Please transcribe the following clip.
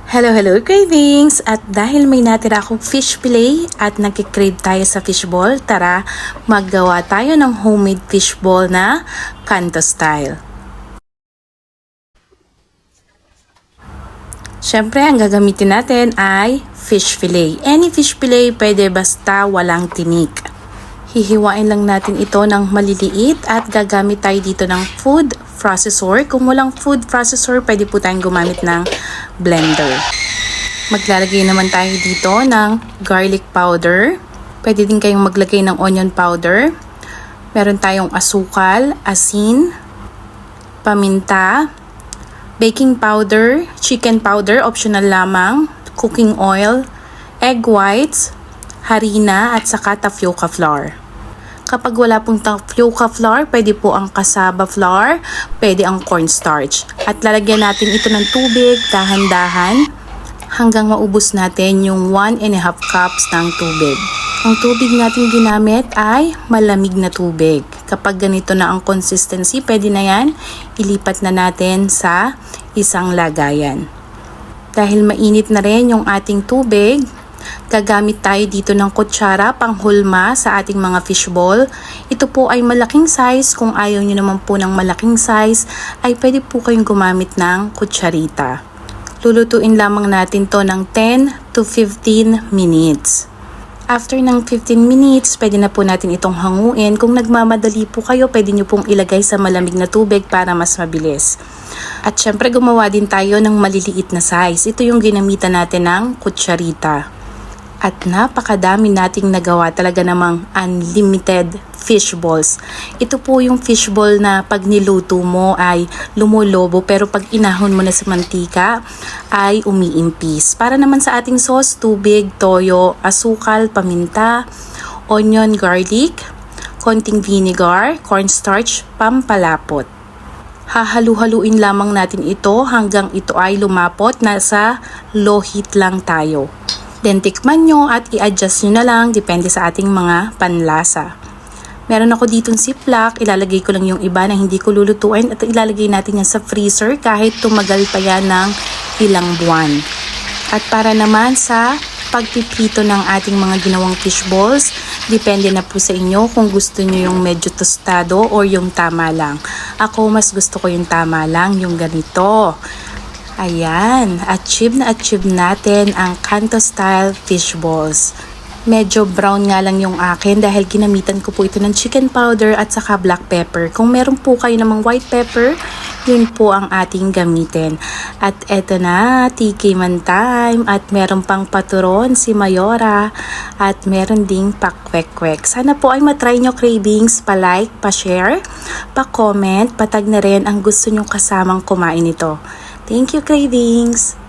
Hello cravings! At dahil may natira akong fish fillet at nagkikrave tayo sa fishball, tara maggawa tayo ng homemade fishball na Kanto style. Siyempre, ang gagamitin natin ay fish fillet. Any fish fillet pwede basta walang tinik. Hihiwain lang natin ito ng maliliit at gagamit tayo dito ng food processor. Kung walang food processor, pwede po tayong gumamit ng blender. Maglalagay naman tayo dito ng garlic powder. Pwede din kayong maglagay ng onion powder. Meron tayong asukal, asin, paminta, baking powder, chicken powder, optional lamang, cooking oil, egg whites, harina at saka tapioca flour. Kapag wala pong tapioca flour, pwede po ang cassava flour, pwede ang cornstarch. At lalagyan natin ito ng tubig, dahan-dahan, hanggang maubos natin yung 1.5 cups ng tubig. Ang tubig natin ginamit ay malamig na tubig. Kapag ganito na ang consistency, pwede na yan, ilipat na natin sa isang lagayan. Dahil mainit na rin yung ating tubig, gagamit tayo dito ng kutsara panghulma sa ating mga fishball. Ito po ay malaking size. Kung ayaw nyo naman po ng malaking size, ay pwede po kayong gumamit ng kutsarita. Lulutuin lamang natin to ng 10 to 15 minutes. After ng 15 minutes, pwede na po natin itong hanguin. Kung nagmamadali po kayo, pwede nyo pong ilagay sa malamig na tubig para mas mabilis. At syempre, gumawa din tayo ng maliliit na size. Ito yung ginamitan natin ng kutsarita. At napakadami nating nagawa, talaga namang unlimited fish balls. Ito po yung fish ball na pag niluto mo ay lumulobo, pero pag inahon mo na sa mantika ay umiimpis. Para naman sa ating sauce, tubig, toyo, asukal, paminta, onion, garlic, konting vinegar, cornstarch, pampalapot. Hahalu-haluin lamang natin ito hanggang ito ay lumapot. Nasa low heat lang tayo. Then tikman nyo at i-adjust nyo na lang, depende sa ating mga panlasa. Meron ako ditong ziplock, ilalagay ko lang yung iba na hindi ko lulutuin at ilalagay natin yan sa freezer kahit tumagal pa yan ng ilang buwan. At para naman sa pagpiprito ng ating mga ginawang fish balls, depende na po sa inyo kung gusto nyo yung medyo tostado or yung tama lang. Ako mas gusto ko yung tama lang, yung ganito. Ayan, achieve natin ang Kanto style fish balls. Medyo brown nga lang yung akin dahil ginamitan ko po ito ng chicken powder at saka black pepper. Kung meron po kayo namang white pepper, yun po ang ating gamitin. At eto na, tikiman time. At meron pang paturon si Mayora. At meron ding pakwek-kwek. Sana po ay matry nyo cravings, pa-like, pa-share, pa-comment, patag na rin ang gusto nyong kasamang kumain ito. Thank you, cravings!